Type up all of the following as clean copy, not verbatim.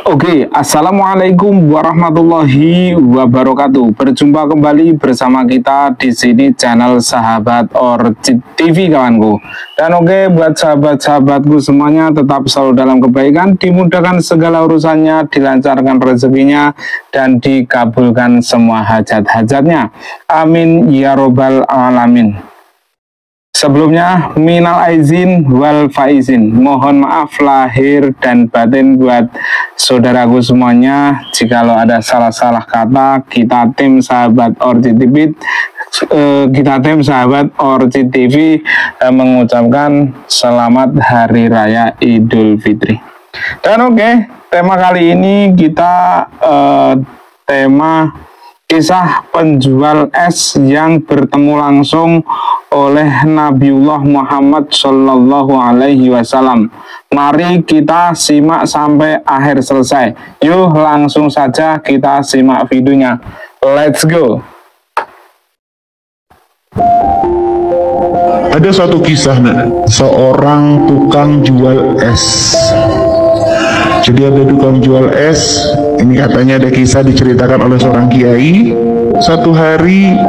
Oke, assalamualaikum warahmatullahi wabarakatuh. Berjumpa kembali bersama kita di sini channel Sahabat Orchid TV, kawanku. Dan oke, buat sahabat-sahabatku semuanya, tetap selalu dalam kebaikan, dimudahkan segala urusannya, dilancarkan rezekinya, dan dikabulkan semua hajat-hajatnya. Amin ya robbal alamin. Sebelumnya, minal aizin wal faizin, mohon maaf lahir dan batin buat saudaraku semuanya. Jikalau ada salah-salah kata, kita tim Sahabat Orchid TV, mengucapkan selamat Hari Raya Idul Fitri. Dan oke, tema kali ini kita tema kisah penjual es yang bertemu langsung oleh Nabiullah Muhammad Shallallahu Alaihi Wasallam. Mari kita simak sampai akhir selesai. Yuk langsung saja kita simak videonya. Let's go. Ada suatu kisah, seorang tukang jual es. Jadi ada tukang jual es. Ini katanya ada kisah diceritakan oleh seorang kiai. Suatu hari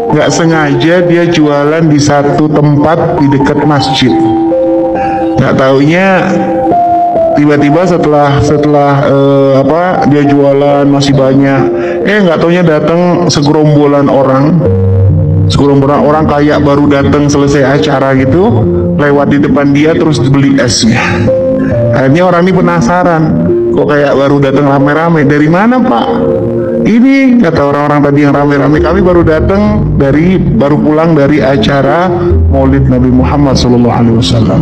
nggak sengaja dia jualan di satu tempat di dekat masjid. Nggak taunya tiba-tiba setelah dia jualan masih banyak, nggak taunya datang segerombolan orang kayak baru datang selesai acara gitu, lewat di depan dia terus beli esnya. Akhirnya orang ini penasaran, kok kayak baru datang rame-rame, dari mana Pak? Ini kata orang-orang tadi yang rame-rame, kami baru pulang dari acara Maulid Nabi Muhammad SAW.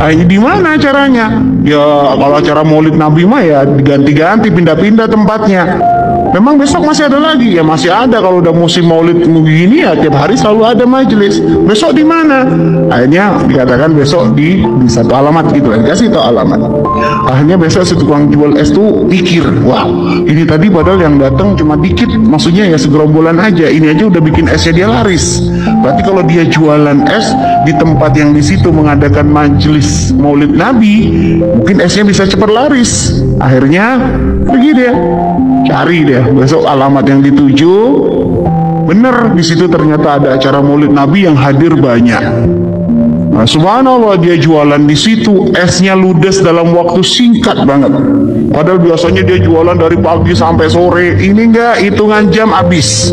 Ini di mana acaranya? Ya kalau acara Maulid Nabi mah ya diganti-ganti, pindah-pindah tempatnya. Memang besok masih ada lagi? Ya masih ada, kalau udah musim Maulid begini ya tiap hari selalu ada majelis. Besok di mana? Akhirnya dikatakan besok di satu alamat gitu, kasih tahu alamat. Akhirnya besok si tukang jual es tuh pikir, wah ini tadi padahal yang datang cuma dikit, maksudnya ya segerombolan aja, ini aja udah bikin esnya dia laris. Berarti kalau dia jualan es di tempat yang di situ mengadakan majelis Maulid Nabi, mungkin esnya bisa cepat laris. Akhirnya pergi dia, cari dia besok alamat yang dituju. Bener, di situ ternyata ada acara Maulid Nabi yang hadir banyak. Nah, subhanallah, dia jualan di situ, esnya ludes dalam waktu singkat banget. Padahal biasanya dia jualan dari pagi sampai sore, ini enggak, hitungan jam habis.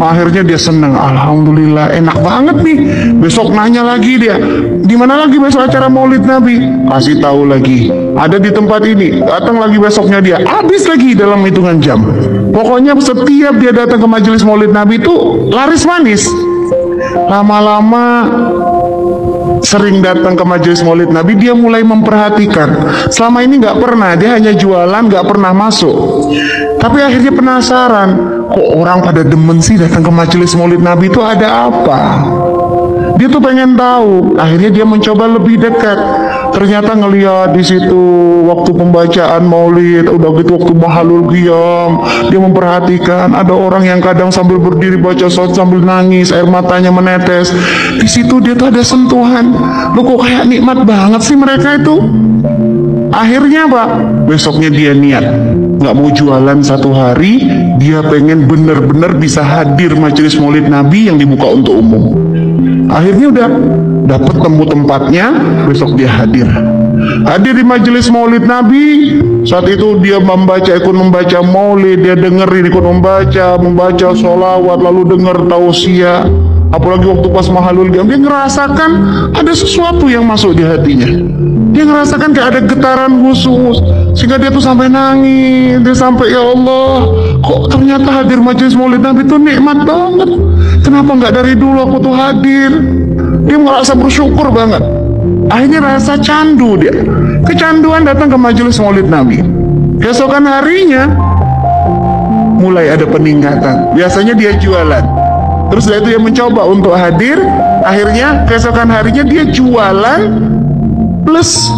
Akhirnya dia senang, alhamdulillah enak banget nih. Besok nanya lagi dia, di mana lagi besok acara Maulid Nabi? Kasih tahu lagi, ada di tempat ini. Datang lagi besoknya dia, habis lagi dalam hitungan jam. Pokoknya setiap dia datang ke majelis Maulid Nabi itu laris manis. Lama-lama sering datang ke majelis Maulid Nabi, dia mulai memperhatikan. Selama ini nggak pernah, dia hanya jualan, nggak pernah masuk. Tapi akhirnya penasaran, kok orang pada demen sih datang ke majelis Maulid Nabi itu ada apa? Dia tuh pengen tahu. Akhirnya dia mencoba lebih dekat. Ternyata ngelihat di situ waktu pembacaan Maulid, udah gitu waktu mahalul qiyam, dia memperhatikan ada orang yang kadang sambil berdiri baca salat sambil nangis, air matanya menetes. Di situ dia tuh ada sentuhan. Loh kok kayak nikmat banget sih mereka itu. Akhirnya Pak, besoknya dia niat nggak mau jualan satu hari, dia pengen bener-bener bisa hadir majelis Maulid Nabi yang dibuka untuk umum. Akhirnya udah dapat temu tempatnya, besok dia hadir di majelis Maulid Nabi. Saat itu dia ikut membaca Maulid, dia dengerin ikut membaca sholawat, lalu denger tausiah. Apalagi waktu pas mahalul qiyam, dia ngerasakan ada sesuatu yang masuk di hatinya. Dia ngerasakan kayak ada getaran khusus, sehingga dia tuh sampai nangis. Dia sampai, ya Allah, kok ternyata hadir majelis Maulid Nabi itu nikmat banget. Kenapa nggak dari dulu aku tuh hadir? Dia merasa bersyukur banget. Akhirnya rasa candu dia, kecanduan datang ke majelis Maulid Nabi. Keesokan harinya mulai ada peningkatan. Biasanya dia jualan, terus setelah itu dia mencoba untuk hadir. Akhirnya keesokan harinya dia jualan, plus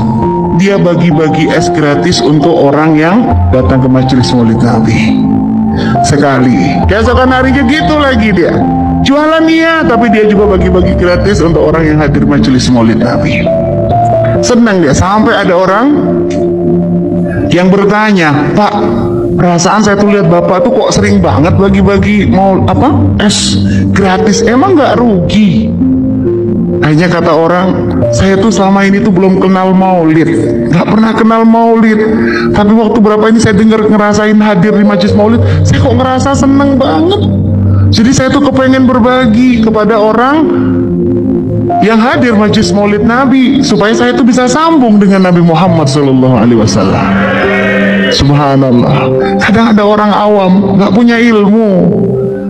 dia bagi-bagi es gratis untuk orang yang datang ke majelis Maulid Nabi. Sekali, keesokan harinya gitu lagi dia jualan, iya, tapi dia juga bagi-bagi gratis untuk orang yang hadir majelis Maulid Nabi. Senang dia, sampai ada orang yang bertanya, Pak, perasaan saya tuh lihat Bapak tuh kok sering banget bagi-bagi es gratis, emang nggak rugi? Akhirnya kata orang, saya tuh selama ini tuh belum kenal maulid, nggak pernah kenal maulid. Tapi waktu berapa ini saya dengar ngerasain hadir di majelis maulid, saya kok ngerasa seneng banget. Jadi saya tuh kepengen berbagi kepada orang yang hadir majelis maulid Nabi, supaya saya tuh bisa sambung dengan Nabi Muhammad SAW. Subhanallah. Kadang ada orang awam, nggak punya ilmu,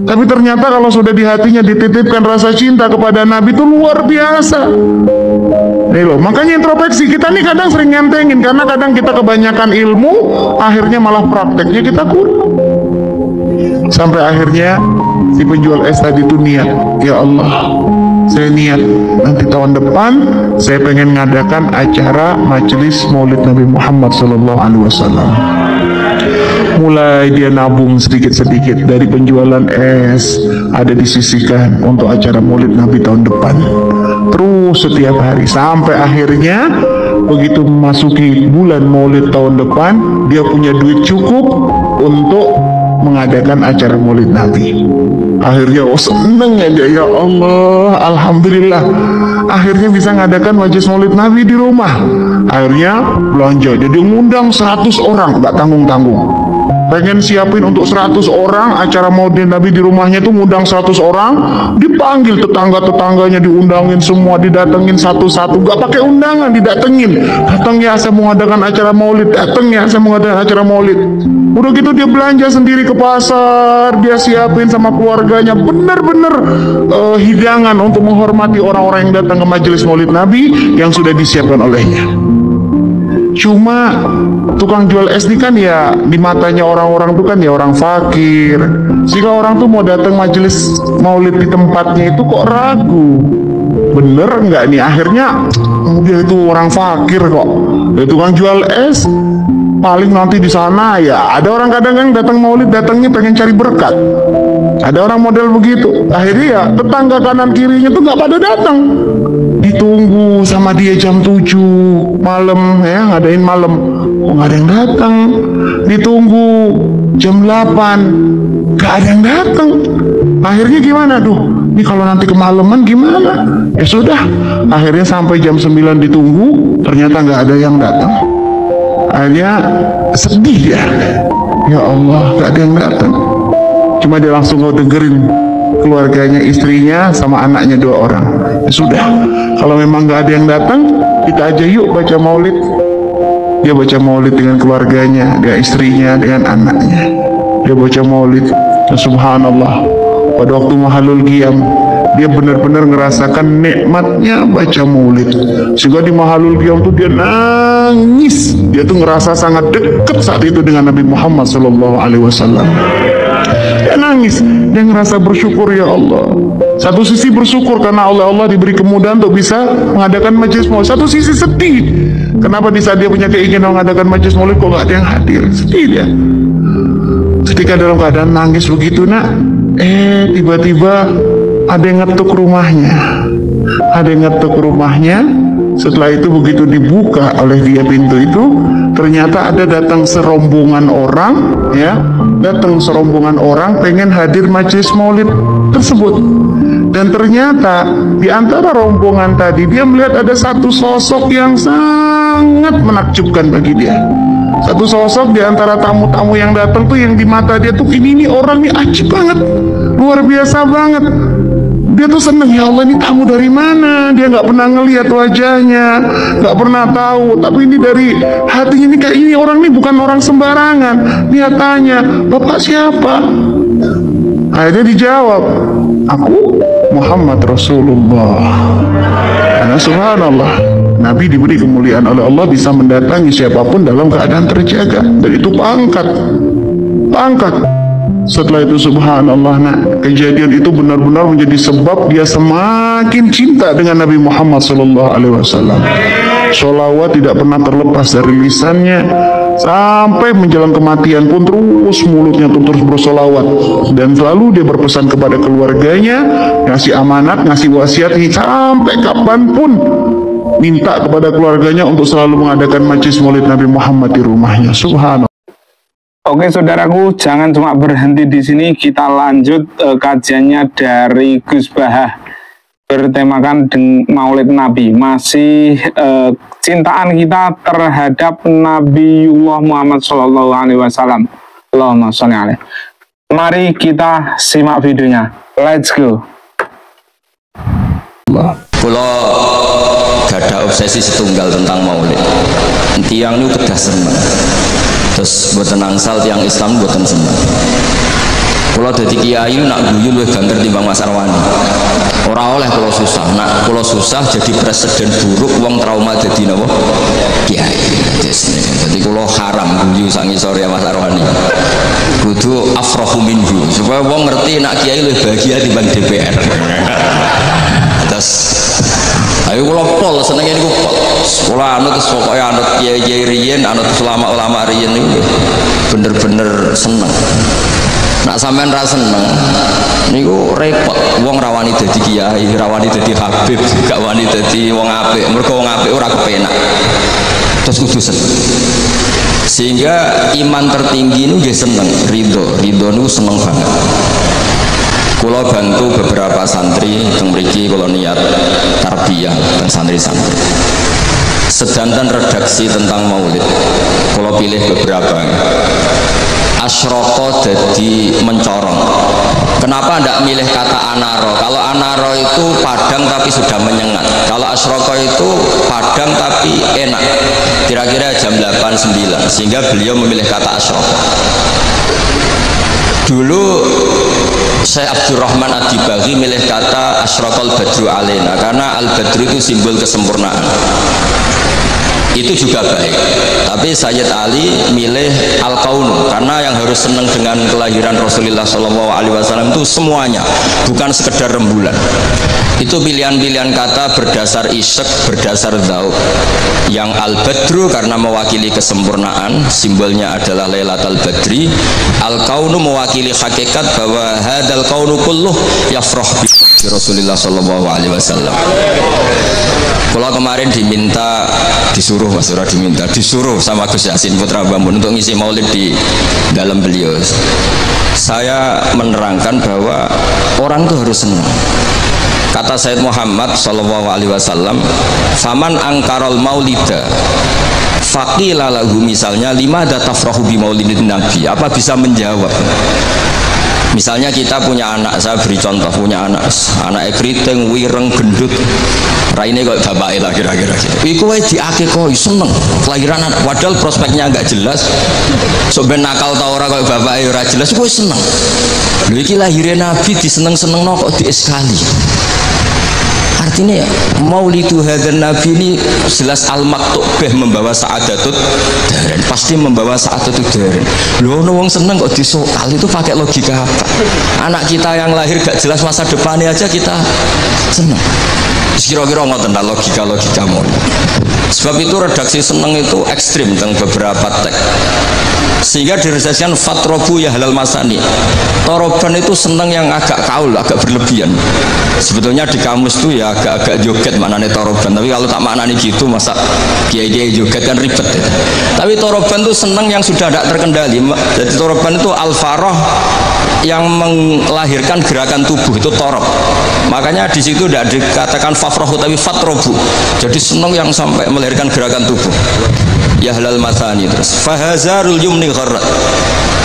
tapi ternyata kalau sudah di hatinya dititipkan rasa cinta kepada Nabi itu luar biasa. Nih loh, makanya introspeksi kita nih kadang sering ngentengin, karena kadang kita kebanyakan ilmu, akhirnya malah prakteknya kita kurang. Sampai akhirnya si penjual es tadi itu niat, ya Allah, saya niat nanti tahun depan saya pengen ngadakan acara majelis maulid Nabi Muhammad SAW. Mulai dia nabung sedikit-sedikit dari penjualan es, ada disisihkan untuk acara maulid Nabi tahun depan. Terus setiap hari sampai akhirnya begitu memasuki bulan maulid tahun depan, dia punya duit cukup untuk mengadakan acara maulid Nabi. Akhirnya seneng ya dia, ya Allah, alhamdulillah, akhirnya bisa ngadakan majelis maulid Nabi di rumah. Akhirnya belanja, jadi ngundang 100 orang, nggak tanggung-tanggung. Pengen siapin untuk 100 orang acara maulid Nabi di rumahnya itu, ngundang 100 orang, dipanggil tetangga-tetangganya, diundangin semua, didatengin satu-satu, gak pakai undangan, didatengin. Datang ya, saya mau ngadakan acara maulid, datang ya, saya mau ngadakan acara maulid. Udah gitu dia belanja sendiri ke pasar, dia siapin sama keluarganya, bener-bener hidangan untuk menghormati orang-orang yang datang ke majelis maulid Nabi yang sudah disiapkan olehnya. Cuma tukang jual es ini kan ya di matanya orang-orang tuh kan ya orang fakir, sehingga orang tuh mau datang majelis maulid di tempatnya itu kok ragu, bener nggak nih? Akhirnya dia itu orang fakir kok, dia tukang jual es, paling nanti di sana ya ada orang kadang kan datang maulid datangnya pengen cari berkat, ada orang model begitu. Akhirnya ya tetangga kanan kirinya tuh nggak pada datang, ditunggu sama dia jam 7 malam ya, ngadain malam, kok nggak ada yang datang. Ditunggu jam 8 nggak ada yang datang. Akhirnya gimana tuh, ini kalau nanti kemalaman gimana? Ya sudah, akhirnya sampai jam 9 ditunggu, ternyata nggak ada yang datang. Akhirnya sedih ya, ya Allah, nggak ada yang datang. Cuma dia langsung dengerin keluarganya, istrinya sama anaknya 2 orang. Ya sudah, kalau memang nggak ada yang datang, kita aja yuk baca maulid. Dia baca maulid dengan keluarganya, dengan istrinya, dengan anaknya. Dia baca maulid, dan subhanallah, pada waktu mahalul qiyam, dia benar-benar ngerasakan nikmatnya baca maulid. Sehingga di mahalul qiyam tuh dia nangis. Dia tuh ngerasa sangat dekat saat itu dengan Nabi Muhammad SAW. Dia nangis, dia ngerasa bersyukur, ya Allah. Satu sisi bersyukur karena Allah diberi kemudahan untuk bisa mengadakan majelis maulid. Satu sisi sedih, kenapa di saat dia punya keinginan mengadakan majelis maulid kok gak ada yang hadir. Sedih dia. Ketika dalam keadaan nangis begitu nak, tiba-tiba ada yang ngetuk rumahnya. Ada yang ngetuk rumahnya. Setelah itu begitu dibuka oleh dia pintu itu, ternyata ada datang serombongan orang, ya, datang serombongan orang pengen hadir majelis maulid tersebut. Dan ternyata di antara rombongan tadi dia melihat ada satu sosok yang sangat menakjubkan bagi dia. Satu sosok di antara tamu-tamu yang datang tuh yang di mata dia tuh ini orang nih ajib banget, luar biasa banget. Dia tuh seneng, ya Allah, ini tamu dari mana? Dia nggak pernah ngelihat wajahnya, nggak pernah tahu. Tapi ini dari hatinya ini kayak ini orang ini bukan orang sembarangan. Dia tanya, Bapak siapa? Akhirnya dijawab, aku Muhammad Rasulullah. Karena subhanallah, Nabi diberi kemuliaan oleh Allah bisa mendatangi siapapun dalam keadaan terjaga. Dan itu pangkat. Setelah itu subhanallah, kejadian itu benar-benar menjadi sebab dia semakin cinta dengan Nabi Muhammad SAW. Sholawat tidak pernah terlepas dari lisannya, sampai menjelang kematian pun terus mulutnya terus bersolawat. Dan selalu dia berpesan kepada keluarganya, ngasih amanat, ngasih wasiat, sampai kapanpun minta kepada keluarganya untuk selalu mengadakan majelis maulid Nabi Muhammad di rumahnya. Subhanallah. Oke saudaraku, jangan cuma berhenti di sini, kita lanjut kajiannya dari Gus Bahah bertemakan Maulid Nabi. Masih cintaan kita terhadap Nabiullah Muhammad SAW. Allahumma sholli alaihi. Mari kita simak videonya. Let's go. Kula gada obsesi setunggal tentang maulid. Tiang itu kedah seneng. Terus buatan angsal tiang Islam buatan seneng. Kula dadi kiai nak guyu luwih banter timbang Mas Arwani. Ora oleh kula susah. Nak kula susah jadi presiden buruk, wong trauma dadi napa? Kiai. Jadi kula haram guyu sak ngisor ya Mas Arwani. Kudu afrahu minhu supaya wong ngerti nak kiai luwih bahagia timbang DPR. Terus ayo kula pol senenge niku pol. Kula anut pokoke anut kiai-kiai riyen, anut ulama-ulama riyen niku bener-bener seneng. Nak sampean ra seneng niku repot. Wong rawani dadi kiai, rawani dadi habib, gak wani dadi wong apik. Mergo wong apik ora kepenak. Terus kudu seneng. Sehingga iman tertinggi niku nggih seneng, ridho niku seneng banget. Kula bantu beberapa santri teng mriki kula niat tarbiyah teng santri-santri. Sedanten redaksi tentang maulid. Kula pilih beberapa. Asyroko jadi mencorong. Kenapa tidak milih kata anaro? Kalau anaro itu padang tapi sudah menyengat. Kalau asyroko itu padang tapi enak. Kira-kira jam 8-9. Sehingga beliau memilih kata asyroko. Dulu Syekh Abdurrahman Ad-Dibaghi milih kata asyraqal badru alaina karena al-badru itu simbol kesempurnaan. Itu juga baik. Tapi Sayyid Ali milih al-kaunu karena yang harus senang dengan kelahiran Rasulullah SAW itu semuanya, bukan sekedar rembulan. Itu pilihan-pilihan kata berdasar isyq, berdasar dzauq. Yang al-badru karena mewakili kesempurnaan, simbolnya adalah Lailatul Badri. Al-kaunu mewakili hakikat bahwa hadal kaunu kulluh yafrah bi Rasulullah SAW. Kalau kemarin disuruh sama Gus Yasin Putra Bambun untuk ngisi maulid di dalam beliau. Saya menerangkan bahwa orang itu harus senang. Kata Sayyid Muhammad SAW, faman angkarol maulida faqila lahu, misalnya lima datafrahu bi maulidin nabi, apa bisa menjawab? Misalnya kita punya anak, saya beri contoh, punya anak keriting, wireng, gendut, raine kok bapaknya lah kira-kira gitu. Iku wae diakekoi seneng kelahiran anak, padahal prospeknya agak jelas. Sok ben nakal ta ora kok bapaknya ora jelas, kowe seneng. Lho iki lahirnya Nabi diseneng-senengno kok dieskali. Artinya ya, maulidu hadan Nabi ini jelas al-maktubah membawa sa'adatut daren, pasti membawa sa'adatut daren. Loh, wong seneng kok disoal, itu pakai logika apa? Anak kita yang lahir gak jelas masa depannya aja kita seneng. Kira-kira ngoten logika mau. Sebab itu redaksi seneng itu ekstrim tentang beberapa teks. Sehingga diredaksikan fatrobu ya halal masani. Toroban itu seneng yang agak kaul, agak berlebihan. Sebetulnya di kamus tuh ya agak joget maknanya toroban. Tapi kalau tak maknanya gitu, masa kiai-kiai joget kan ribet ya. Tapi toroban itu seneng yang sudah tidak terkendali. Jadi toroban itu al-faroh yang melahirkan gerakan tubuh, itu torob. Makanya di situ tidak dikatakan fafrohu tapi fatrobu. Jadi seneng yang sampai melahirkan gerakan tubuh. Ya halal masani. Terus fahazarul yumni gharrat,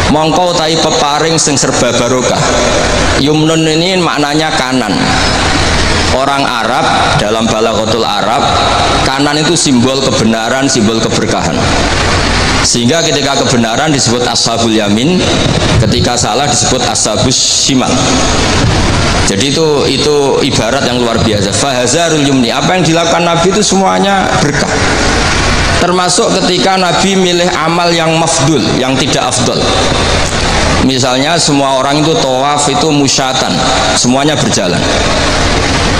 mongko tai peparing sing serba barokah. Yumnun ini maknanya kanan. Orang Arab dalam balaghatul Arab, kanan itu simbol kebenaran, simbol keberkahan. Sehingga ketika kebenaran disebut ashabul yamin, ketika salah disebut ashabus shimal. Jadi itu ibarat yang luar biasa. Fahazarul yumni, apa yang dilakukan Nabi itu semuanya berkah. Termasuk ketika Nabi milih amal yang mafdul, yang tidak afdol. Misalnya semua orang itu tawaf itu musyatan, semuanya berjalan.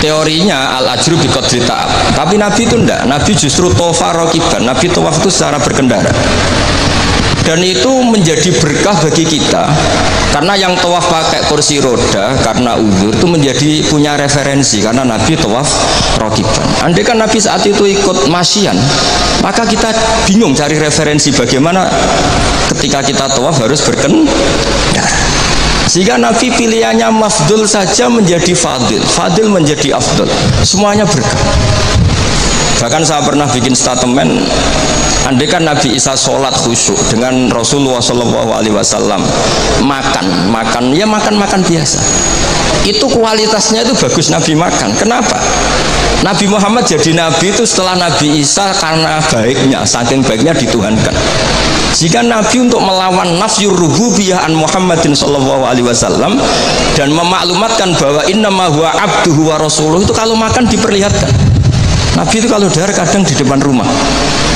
Teorinya al-ajru bi qadri ta'ab. Tapi Nabi itu enggak, Nabi justru tawafa raqiban. Nabi tawaf itu secara berkendara. Dan itu menjadi berkah bagi kita, karena yang tawaf pakai kursi roda karena uzur itu menjadi punya referensi, karena Nabi tawaf rokiban. Andai kan Nabi saat itu ikut masyian, maka kita bingung cari referensi bagaimana ketika kita tawaf harus berkendara. Sehingga Nabi pilihannya mafdul saja menjadi fadil, fadil menjadi afdul, semuanya berkah. Bahkan saya pernah bikin statement, andai kan Nabi Isa sholat khusyuk dengan Rasulullah SAW makan biasa, itu kualitasnya itu bagus Nabi makan. Kenapa? Nabi Muhammad jadi Nabi itu setelah Nabi Isa karena baiknya, saking baiknya dituhankan. Jika Nabi untuk melawan nafyur rububiyah an Muhammadin SAW dan memaklumatkan bahwa innama huwa abduhu wa rasuluh, itu kalau makan diperlihatkan. Nabi itu kalau dahar kadang di depan rumah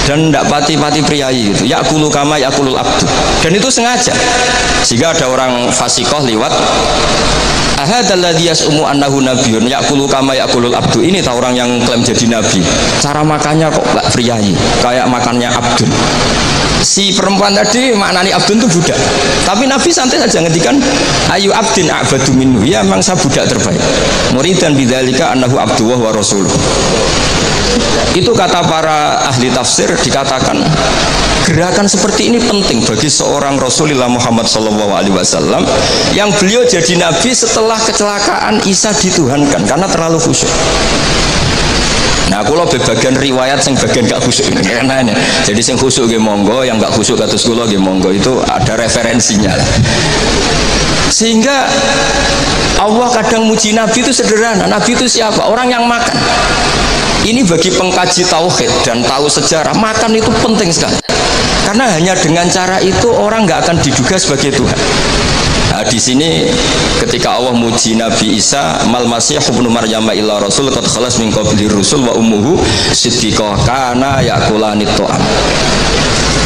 dan tidak pati-pati priayi gitu. Yakulu kama yakulul abdu. Dan itu sengaja. Sehingga ada orang fasikoh liwat, ahadalladzi yas'umu annahu nabiyyun yakulu kama yakulul abdu. Ini tahu orang yang klaim jadi nabi. Cara makannya kok enggak priayi, kayak makannya abdun. Si perempuan tadi maknanya abdun itu budak. Tapi Nabi santai saja ngendikan ayu abdin a'badu minhu. Ya memang saya budak terbaik. Muridan bidzalika annahu abduhu wa rasuluh. Itu kata para ahli tafsir, dikatakan gerakan seperti ini penting bagi seorang Rasulullah Muhammad SAW yang beliau jadi nabi setelah kecelakaan Isa dituhankan karena terlalu khusyuk. Nah, kalau bagian riwayat yang bagian gak khusyuk ini karena jadi yang khusyuk ge monggo, yang gak khusyuk kados kula ge monggo, itu ada referensinya lah. Sehingga Allah kadang muji Nabi itu sederhana. Nabi itu siapa? Orang yang makan. Ini bagi pengkaji tauhid dan tahu sejarah, makan itu penting sekali. Karena hanya dengan cara itu orang nggak akan diduga sebagai Tuhan. Nah, di sini ketika Allah muji Nabi Isa, mal masih ibnu Maryam illa rasul qad khalas min qabli rusul wa ummuhu siddiqah kana yakulani ta'am.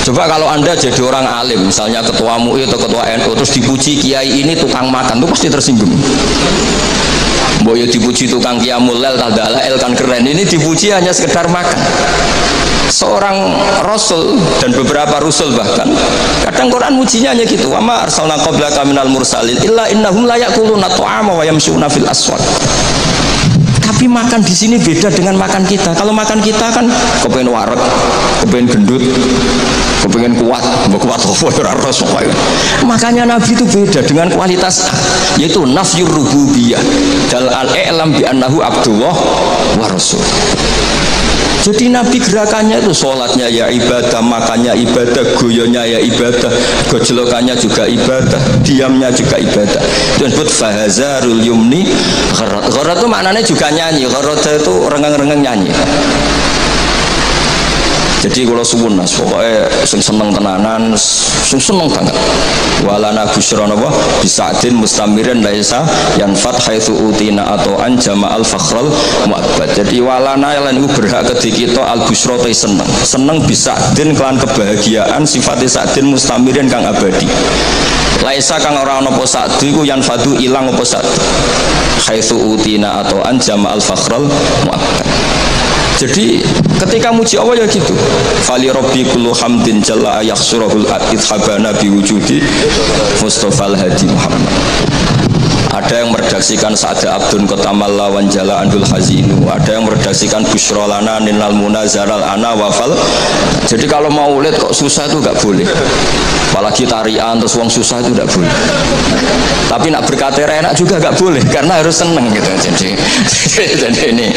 Coba kalau Anda jadi orang alim, misalnya ketua MUI atau ketua NU, terus dipuji kiai ini tukang makan, itu pasti tersinggung. Boyo dipuji tukang qiyamul lail tadalail kan keren, ini dipuji hanya sekedar makan. Seorang rasul dan beberapa rasul bahkan kadang Quran mujinya hanya gitu, wa ma arsalna qablaka minal mursalin illa innahum la yaquluna ta'ama wa yamshuna fil aswaq. Tapi makan di sini beda dengan makan kita. Kalau makan kita kan kepengen wareg, kepengen gendut, kepengen kuat apa. Makanya Nabi itu beda dengan kualitas, yaitu nafyur rububiyah dal al-i'lam bi annahu abdullah wa rasul. Jadi Nabi gerakannya itu sholatnya ya ibadah, makannya ibadah, goyonya ya ibadah, gojlokannya juga ibadah, diamnya juga ibadah. Itu disebut fahazarul yumni gharat. Gharat itu maknanya juga nyanyi. Gharat itu rengeng-rengeng nyanyi. Jadi kalau suwun mas, pokoknya sing seneng tenanan, sing seneng banget. Walana busyra napa bisadin mustamirin laisa yanfat haitsu utina atau an jama'al fakhral mu'abbad. Jadi walana lan iku berhak kedhi kita al busyra te seneng. Seneng bisadin kelan kebahagiaan sifate sadin mustamirin kang abadi. Laisa kang ora ana apa sadu iku yanfadu ilang apa sadu. Haitsu utina atau an jama'al fakhral mu'abbad. Jadi ketika muji Allah ya gitu. Fali rabbi kullu hamdin jalla yakhsurul idhabana bi wujudi Mustafal Hadi Muhammad. Ada yang meredaksikan Sa'da Abdun Kotamalla Wanjala Andul Hazinu. Ada yang meredaksikan Bushrolana Ninal Munazaral Ana Wafal. Jadi kalau mau lihat kok susah itu gak boleh. Apalagi tarian terus wong susah itu gak boleh. Tapi nak berkata enak juga gak boleh karena harus seneng gitu. Jadi ini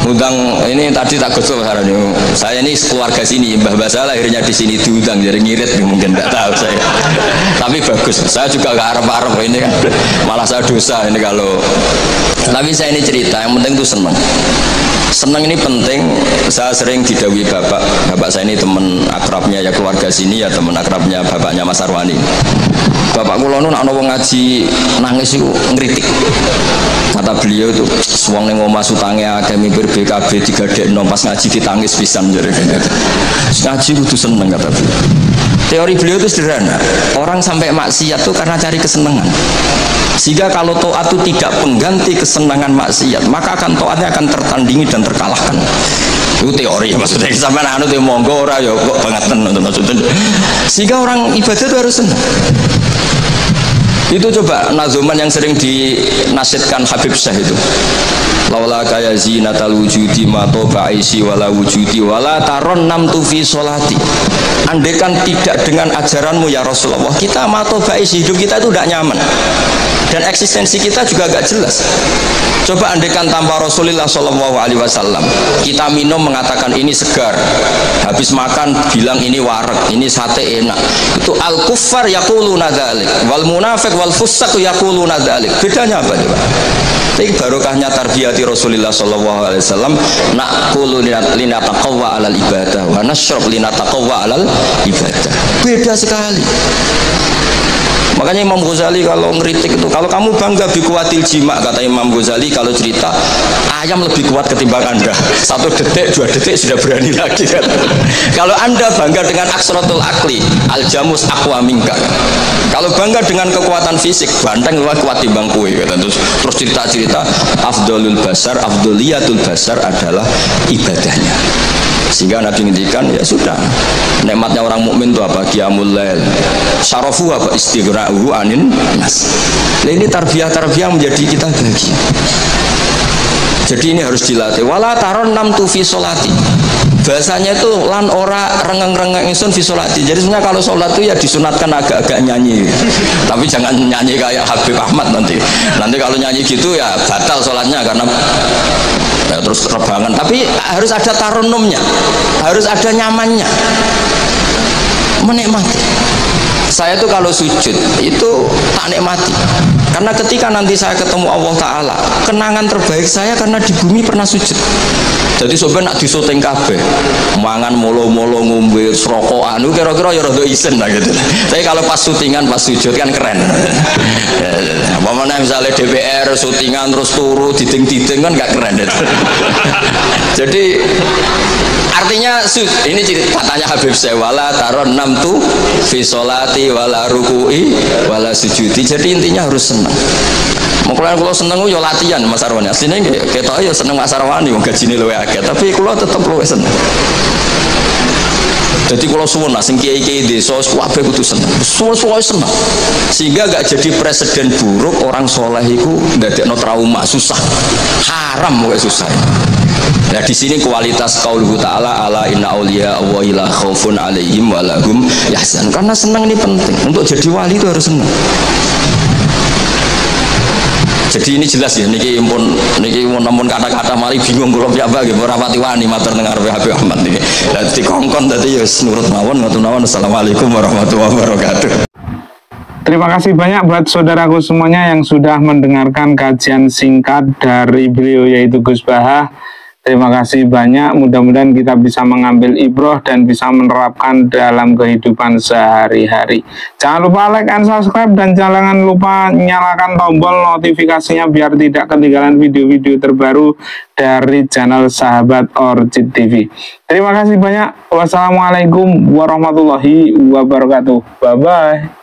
undang ini tadi tak gosok hari ini. Saya ini keluarga sini, Mbah Basah akhirnya di sini diundang jadi ngirit mungkin tidak tahu saya. Tapi bagus. Saya juga gak harap-harap ini kan. Malah saya dosa ini kalau. Tapi saya ini cerita yang penting itu senang. Senang ini penting. Saya sering didhawuhi bapak saya ini teman akrabnya ya keluarga sini ya, teman akrabnya bapaknya Mas Arwani. Bapak kula nu nek ana wong ngaji nangis iku ngritik. Kata beliau itu wong ning omah sutange akeh mimpir BKB digadekno pas ngaji ditangis pisan jare. Ngaji kudu seneng kata beliau. Teori beliau itu sederhana. Orang sampai maksiat itu karena cari kesenangan. Sehingga kalau taat itu tidak pengganti kesenangan maksiat, maka akan taatnya akan tertandingi dan terkalahkan. Itu teori maksudnya, sampai anu tuh monggo ora ya kok banget maksudnya. Sehingga orang ibadah itu harus senang. Itu coba nazuman yang sering dinasidkan Habib Syekh itu. Laula kaya zinatal wujudi ma toba aisi wala wujudi wala taron namtu fi sholati. Andaikan tidak dengan ajaranmu ya Rasulullah, kita ma toba aisi, hidup kita itu tidak nyaman dan eksistensi kita juga agak jelas. Coba andaikan tanpa Rasulullah Shallallahu Alaihi Wasallam, kita minum mengatakan ini segar, habis makan bilang ini wareg, ini sate enak. Itu al kuffar yaquluna dzalik, wal munafiq wal fusaq yaquluna dzalik. Bedanya apa coba? Ini barokahnya tarbiyati Rasulullah Shallallahu Alaihi Wasallam. Naqulu linataqawwa alal ibadah wa nashrab linataqawwa alal ibadah. Beda sekali. Makanya Imam Ghazali kalau ngeritik itu, kalau kamu bangga bikuatil jima, kata Imam Ghazali kalau cerita, ayam lebih kuat ketimbang Anda. 1 detik, 2 detik sudah berani lagi kan. Kalau Anda bangga dengan aksratul akli, al jamus aqwa minka. Kalau bangga dengan kekuatan fisik, banteng lebih kuat timbang kue kan. Terus cerita-cerita afdolul basar, afdoliyatul basar adalah ibadahnya. Sehingga Nabi ngendikan, ya sudah, nikmatnya orang mukmin itu apa? Qiyamul lail, syarafu apa? Istighra'uhu anin nas. Nah, ini tarbiyah menjadi kita bahagia. Jadi ini harus dilatih. Wala taron nam tu fi sholati. Bahasanya itu lan ora rengeng-rengeng ingsun fi sholati. Jadi sebenarnya kalau sholat itu ya disunatkan agak-agak nyanyi. Tapi jangan nyanyi kayak Habib Ahmad nanti. Nanti kalau nyanyi gitu ya batal sholatnya karena ya, terus rebangan. Tapi harus ada tarunumnya, harus ada nyamannya, menikmati. Saya tuh kalau sujud itu tak nikmati, karena ketika nanti saya ketemu Allah Ta'ala, kenangan terbaik saya karena di bumi pernah sujud. Jadi sebenarnya nak disuting kabeh, mangan molo-molo ngombe serokokan, kira-kira ya rada isen lah gitu. Tapi kalau pas syutingan, pas sujud kan keren. Apalagi misalnya DPR syutingan terus turu diding-diding kan gak keren itu. Jadi artinya ini katanya Habib Syekh, wala taron namtu fi sholati wala ruku'i wala sujudi. Jadi intinya harus senang. Mungkin kalau seneng yo latihan Mas Arwani. Asline ketok yo seneng Mas Arwani wong gajine luwih akeh, tapi kula tetep luwih seneng. Jadi kalau suwun sing kiai-kiai desa kabeh kudu seneng. Suwe-suwe seneng. Sehingga gak jadi presiden buruk orang soleh iku ndadekno trauma, susah. Haram kok susah. Nah di sini kualitas qauluhu ta'ala ala inna auliya Allahi la khaufun 'alaihim wa lahum yahzanun. Karena senang ini penting. Untuk jadi wali itu harus senang. Jadi ini jelas ya, niki mun kata-kata mari bingung kula piyambak nggih ora pati wani matur teng arepe Habib Ahmad niki. Lah dikongkon dadi ya nurut mawon ngoten mawon. Assalamualaikum warahmatullahi wabarakatuh. Terima kasih banyak buat saudaraku semuanya yang sudah mendengarkan kajian singkat dari beliau yaitu Gus Baha. Terima kasih banyak, mudah-mudahan kita bisa mengambil ibroh dan bisa menerapkan dalam kehidupan sehari-hari. Jangan lupa like and subscribe dan jangan lupa nyalakan tombol notifikasinya biar tidak ketinggalan video-video terbaru dari channel Sahabat Orchid TV. Terima kasih banyak. Wassalamualaikum warahmatullahi wabarakatuh. Bye-bye.